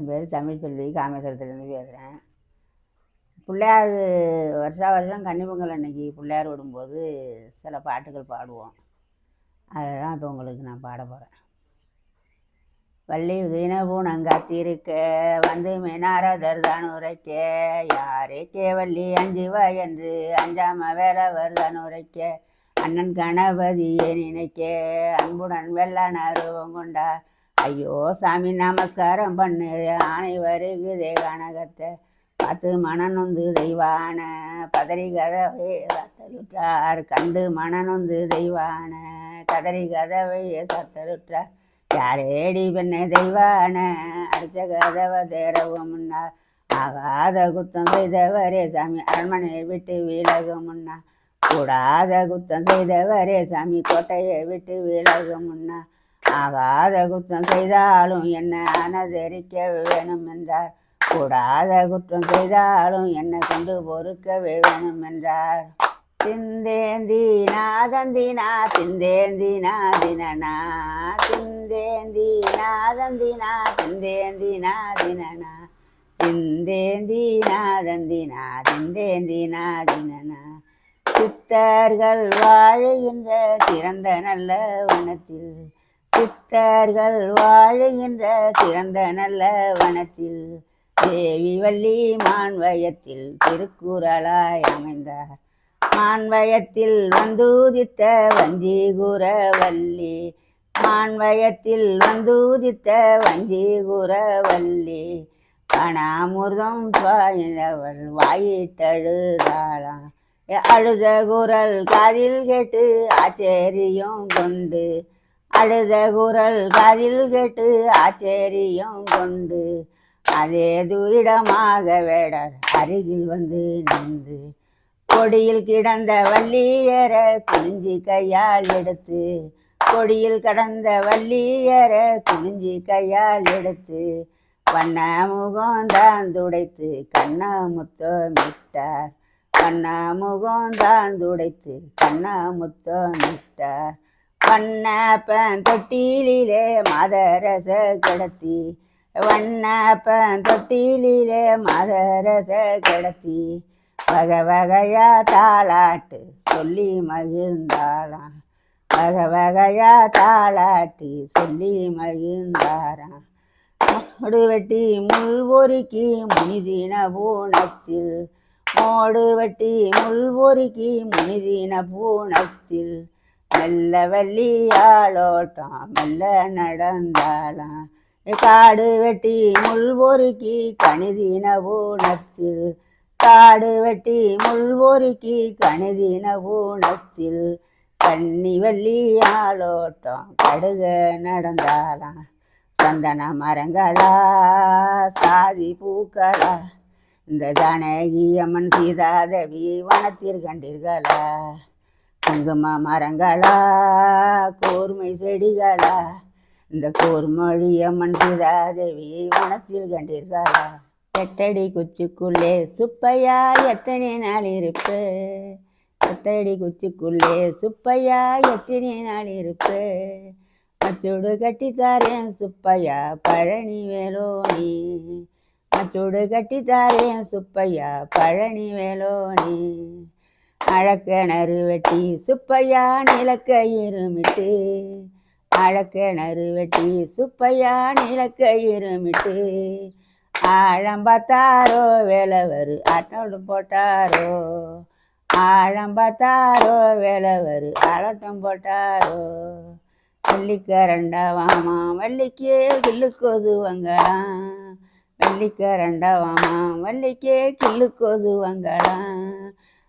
என் பேர் தமிழ்செல்வி, காமேஸ்வரத்துலேருந்து பேசுகிறேன். பிள்ளையார் வருஷம் கன்னி பொங்கல் அன்னைக்கு பிள்ளையார் விடும்போது சில பாட்டுகள் பாடுவோம். அதை தான் இப்போ உங்களுக்கு நான் பாட போகிறேன். வள்ளி உதின பூனங்காத்திருக்க வந்து மீனாரதர் தான் உரைக்க, யாரேக்கே வள்ளி அஞ்சுவா என்று அஞ்சாம வேலவர் தான் உரைக்க, அண்ணன் கணபதியை நினைக்க அன்புடன் வெள்ளன ரூபம் கொண்டா, ஐயோ சாமி நமஸ்காரம் பண்ணு ஆணை வருகுதே கனகத்தை, பார்த்து மனநொந்து தெய்வான பதறி கதவை சத்தலுற்றார், கண்டு மனநொந்து தெய்வான கதறி கதவை சத்தலுற்றார், யாரேடி பெண்ணை தெய்வான அடித்த கதவை தேரவும் முன்னா, ஆகாத குத்தம் செய்தவரே சாமி அரண்மனையை விட்டு விலகும் முன்னா, கூடாத குத்தம் செய்தவரே சாமி கோட்டையை விட்டு விலகும் முன்னா, ஆகாத குத்தம் செய்தாலும் என்ன அனதரிக்க வேணும் என்றார், கூடாத குற்றம் செய்தாலும் என்னை கொண்டு பொறுக்கவே வேணும் என்றார். திந்தேந்தினா தந்தினா திந்தேந்தினா தினனா திந்தேந்தினா தந்தினா திந்தேந்தினா தினனா திந்தேந்தினா தந்தினா திந்தேந்தினா தினனா, சித்தர்கள் வாழுகின்ற சிறந்த நல்ல வனத்தில், சித்தர்கள் வாழுகின்ற சிறந்த நல்ல வனத்தில், தேவி வள்ளி மான்வயத்தில் திருக்குறளாய் அமைந்தார், மான்வயத்தில் வந்துதித்த வஞ்சிகுர வள்ளி, மான்வயத்தில் வந்துதித்த வஞ்சிகுர வள்ளி, கணாமுர்தம் பாயினவள் வாயிட்டழுதாளாம், அழுத குரல் காதில் கேட்டு ஆச்சரியம் கொண்டு, அழுத குரல் காதில் கேட்டு ஆச்சரியம் கொண்டு, அதே தூரிடமாக வேடர் அருகில் வந்து நின்று, கொடியில் கிடந்த வள்ளியர குனிஞ்சி கையால் எடுத்து, கொடியில் கடந்த வள்ளியர குனிஞ்சி கையால் எடுத்து, வண்ண முகம்தான் துடைத்து கண்ணா முத்தமிட்டார், வண்ண முகம்தான் துடைத்து கண்ணா முத்தமிட்டார், வண்ணப்பன் தொட்டிலே மாதரச கிடத்தி, வண்ணப்பன் தொட்டிலே மாதரச கிடத்தி, வகை வகையா தாளாட்டு சொல்லி மகிழ்ந்தாளாம், வகை வகையா தாளாட்டி சொல்லி மகிழ்ந்தாராம், மோடு வெட்டி முள் பொறுக்கி முனிதின பூணத்தில், மோடு வெட்டி முள் பொறுக்கி முனிதின பூணத்தில், மெல்ல வள்ளியாளோட்டம் மெல்ல நடந்தாளாம், காடு வெட்டி முள் பொறுக்கி கணிதின பூணத்தில், காடு வெட்டி முள் பொறுக்கி கணிதின பூணத்தில், கன்னி வள்ளியாளோட்டம் கடுக நடந்தாளாம், சந்தன மரங்களா சாதி பூக்களா இந்த ஜானகி அம்மன் சீதாதேவி வனத்தில் கண்டீர்களா, குங்கும மரங்களா கூர்மை செடிகளா இந்த கூர்மொழி அம்மன் சீதாதேவி வனத்தில் கண்டீர்களா, எட்டடி குச்சிக்குள்ளே சுப்பையா எத்தனை நாள் இருப்பு, எத்தடி குச்சிக்குள்ளே சுப்பையா எத்தனை நாள் இருப்பு, மச்சோடு கட்டித்தாரேன் சுப்பையா பழனி வேலோனி, மச்சோடு கட்டித்தாரேன் சுப்பையா பழனி வேலோனி, அழக்கிணறு வெட்டி சுப்பையா நிலக்கயிறுமிட்டு, அழக்கிணறு வெட்டி சுப்பையா நிலக்கயிறுமிட்டு, ஆழம் பார்த்தாரோ வேலவர் ஆட்டம் போட்டாரோ, ஆழம் பார்த்தாரோ வேலவர் ஆலட்டம் போட்டாரோ, வெள்ளிக்கரண்டவாமா வள்ளிக்கே கிள்ளுக்கொதுவங்களாம், வெள்ளிக்கரண்டவாமா வள்ளிக்கே கிள்ளுக்கொதுவங்களாம்,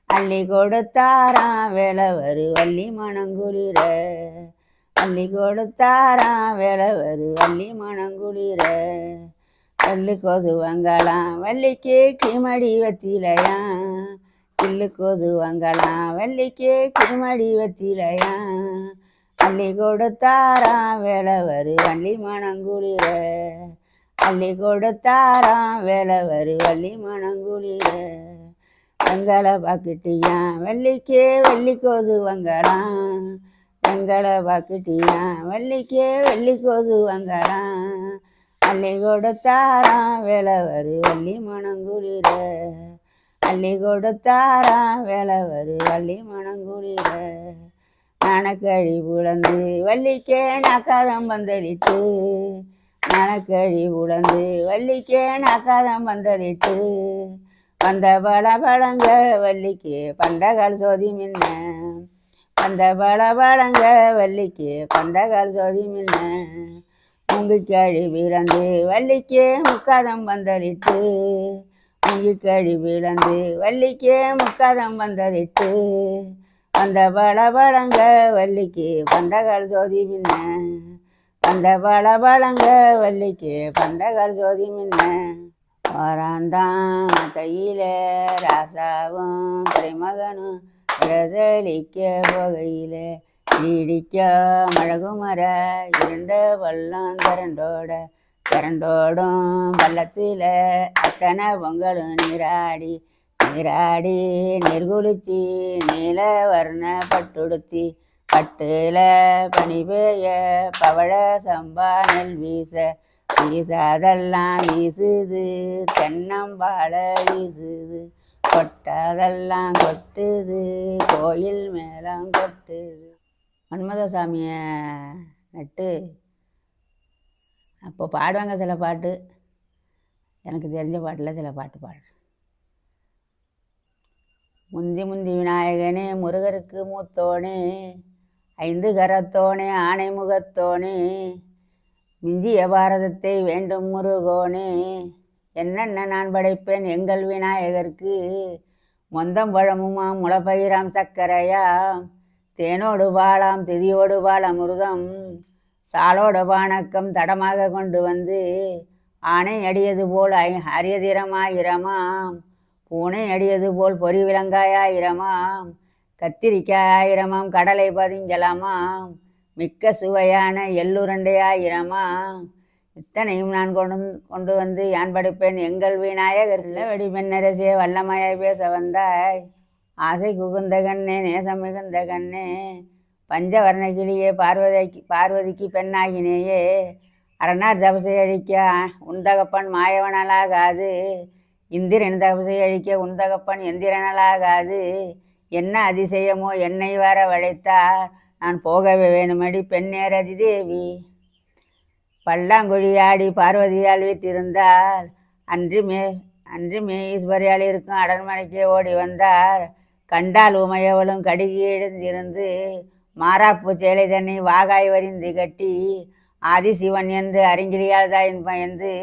அள்ளி கொடுத்தாராம் வேலவர் வள்ளி மனங்குளிர, அள்ளி கொடுத்தாராம் வேலவர் வள்ளி மனங்குளிர, வள்ளி கொதுவங்களாம் வள்ளிக்கே கிமடி வத்திலையாம், கிள்ளு கொதுவங்களாம் வள்ளிக்கே கிமடி வத்திலையாம், அள்ளி கொடுத்தாராம் வேலவர் வள்ளி மனங்குளிர, அள்ளி கொடுத்தாராம் வேலவர் வள்ளி மனங்குளிர, வெங்கல பாக்கிட்டியான் வள்ளிக்கே வெள்ளி கொதுவங்களாம், வெங்கல பாக்கிட்டியான் வள்ளிக்கே வெள்ளி கொதுவங்களாம், அள்ளி கொடுத்தாராம் வேலவர் வள்ளி மணங்குளிர. அள்ளி கொடுத்தாராம் வேலவர் வள்ளி மணங்குளிர. நனக்கழி புலந்து வள்ளிக்கே நக்காதம் பந்தலிட்டு. நனக்கழி புலந்து வள்ளிக்கே நக்காதம் பந்தலிட்டு. வந்த பல பழங்க வள்ளிக்கு பந்தகால் சோதி மின்ன. வந்த பல பழங்க வள்ளிக்கு பந்தகால் சோதி மின்ன. முங்கிக்கழி விளந்து வள்ளிக்கே முக்காதம் பந்தலிட்டு. முங்கிக்கழி விளந்து வள்ளிக்கே முக்காதம் பந்தலிட்டு. வந்த பல பழங்க வள்ளிக்கு பந்தகால் ஜோதி மின்ன. வந்த பல பழங்க வள்ளிக்கு பந்தகால் ஜோதி மின்ன. வராந்தான் கையில ராசாவும் திரைமகனும் பிரதலிக்க போகையில. நீடிக்க மழகுமர இரண்ட பள்ளம் திரண்டோட. திரண்டோடும் பள்ளத்தில் அத்தனை பொங்கலும் நீராடி. நீராடி நெற்குளித்தி நீல வர்ண பட்டுடுத்தி. பட்டுல பனி பெய்ய பவழ சம்பா நெல் வீச. வீசாதெல்லாம் வீசுது தென்னம்பால வீசுது. கொட்டாதெல்லாம் கொட்டுது கோயில் மேளம் கொட்டுது. மன்மதசாமியை நட்டு அப்போ பாடுவாங்க சில பாட்டு. எனக்கு தெரிஞ்ச பாட்டில் சில பாட்டு பாடுறேன். முந்தி முந்தி விநாயகனே முருகருக்கு மூத்தோனே. ஐந்து கரத்தோனே ஆணை முகத்தோனே. மிஞ்சிய பாரதத்தை வேண்டும் முருகோனே. என்னென்ன நான் படைப்பேன் எங்கள் விநாயகருக்கு. மொந்தம் பழமுமாம் முளப்பயிராம் சக்கரையாம். தேனோடு பாலாம் திதியோடு பாலமுருதம். சாலோட பானக்கம் தடமாக கொண்டு வந்து. ஆணை அடியது போல் அரியதிரமாயிரமாம். பூனை அடியது போல் பொறி விலங்காயிரமாம். கத்திரிக்காய் ஆயிரமாம் கடலை பதிஞ்சலாமாம். மிக்க சுவையான எள்ளுரண்டையாயிரமாம். இத்தனையும் நான் கொண்டு வந்து யான் படைப்பேன் எங்கள் விநாயகர்ல. வெடி பெண்ணரசே வல்லமையாய் பேச வந்தாய். ஆசை குகுந்த கண்ணே நேசம் மிகுந்த கண்ணே. பஞ்சவர்ண கிளியே பார்வதிக்கு பெண்ணாகினேயே. அரணார் தபசை அழிக்க உந்தகப்பன் மாயவனலாகாது. இந்திரன் தபசை அழிக்க உந்தகப்பன் எந்திரனலாகாது. என்ன அதிசயமோ என்னை வர வழைத்தார். நான் போகவே வேணுமடி பெண்ணேரதி தேவி. பல்லாங்குழியாடி பார்வதியால் வீட்டிருந்தார். அன்றுமே ஈஸ்வரியால் இருக்கும் அரண்மனைக்கே ஓடி வந்தார். கண்டால் உமையவளும் கடுகி எழுந்திருந்து. மாறாப்பு சேலை தன்னை வாகாய் வரிந்து கட்டி. ஆதிசிவன் என்று அறிங்கிலியால் தாயின் பயந்து.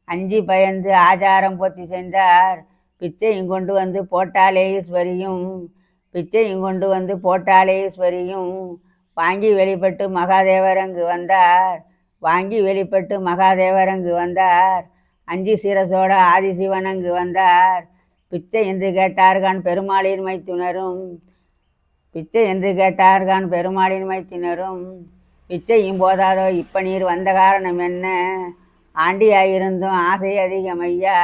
அஞ்சி பயந்து ஆச்சாரம் பொத்தி செய்தார். பிச்சையும் கொண்டு வந்து போட்டாலே ஈஸ்வரியும். பிச்சையும் கொண்டு வந்து போட்டாலே ஈஸ்வரியும். வாங்கி வெளிப்பட்டு மகாதேவர் அங்கு வந்தார். வாங்கி வெளிப்பட்டு மகாதேவர் அங்கு வந்தார். அஞ்சு சிரசோட ஆதிசிவன் அங்கு வந்தார். பிச்சை என்று கேட்டார்கான் பெருமாளின் மைத்துனரும். பிச்சை என்று கேட்டார்கான் பெருமாளின் மைத்தினரும். பிச்சையும் போதாதோ இப்ப நீர் வந்த காரணம் என்ன. ஆண்டியாயிருந்தும் ஆசை அதிகமையா.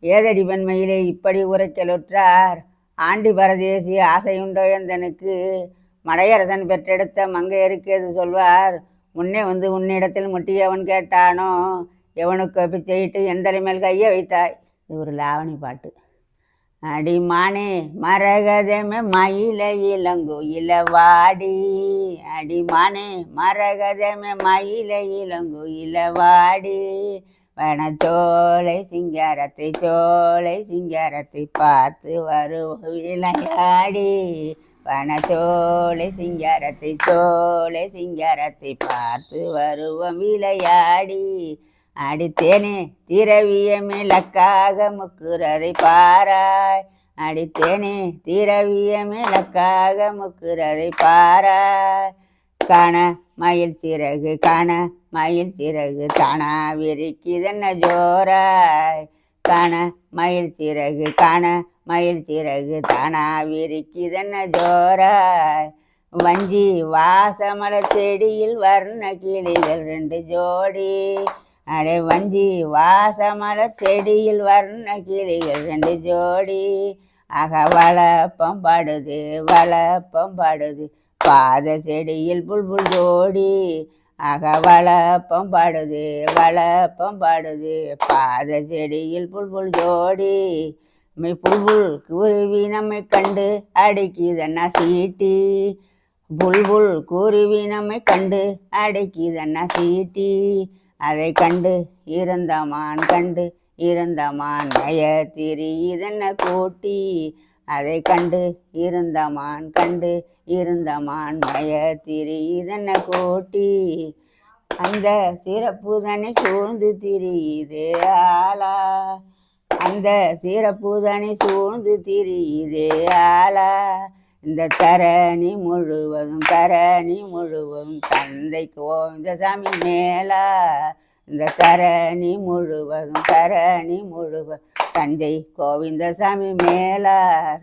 ஏதடி பெண்மையிலே இப்படி உரைக்கலுற்றார். ஆண்டி பரதேசி ஆசையுண்டோ எந்தனுக்கு. மலையரசன் பெற்றெடுத்த மங்கையருக்கு எது சொல்வார். முன்னே வந்து உன்னிடத்தில் முட்டியவன் கேட்டானோ. எவனுக்கு பிச்சையிட்டு எந்தலை மேல் கையை வைத்தாய். இது ஒரு லாவணி பாட்டு. அடிமானே மரகதமே மயில இளங்குயில வாடி. அடிமானே மரகதமே மயில இளங்குயில வாடி. வனச்சோலை சிங்காரத்தை பார்த்து வருவோம் விளையாடி. வனச்சோலை சிங்காரத்தை பார்த்து வருவோம் விளையாடி. அடித்தேனே திரவியமே லக்காக முக்குறதை பாராய். அடித்தேனே திரவியமே லக்காக முக்குறதை பாராய். கண மயில் சிறகு தானா விரிக்குதென்ன ஜோராய். கண மயில் சிறகு தானா விரிக்குதென்ன ஜோராய். வஞ்சி வாசமலர் செடியில் வர்ண கிளிகள் 2 ஜோடி. அடே வஞ்சி வாசமலர் செடியில் வர்ண கிளிகள் 2 ஜோடி. ஆக வளப்பம் பாடுது பாத செடியில் புல்புல் ஜோடி. ஆக வளப்பம் பாடுது வளப்பம் பாடுது பாத செடியில் புல்புல் ஜோடி புல்புல் குருவி நம்மை கண்டு அடிக்குதன்னா சீட்டி புல்புல் குருவி நம்மை கண்டு அடிக்குதன்னா சீட்டி அதை கண்டு இருந்தமான் பயத்திரி இதென்ன கூட்டி அதை கண்டு இருந்தமான் பயத்திரி இதென்ன கூட்டி அந்த சிறப்புதனை சூழ்ந்து திரியுதே ஆலா அந்த சிறப்புதனை சூழ்ந்து திரியுதே ஆலா இந்த தரணி முழுவதும் தந்தை கோவிந்தசாமி மேலா இந்த தரணி முழுவதும் தந்தை கோவிந்தசாமி மேலார்.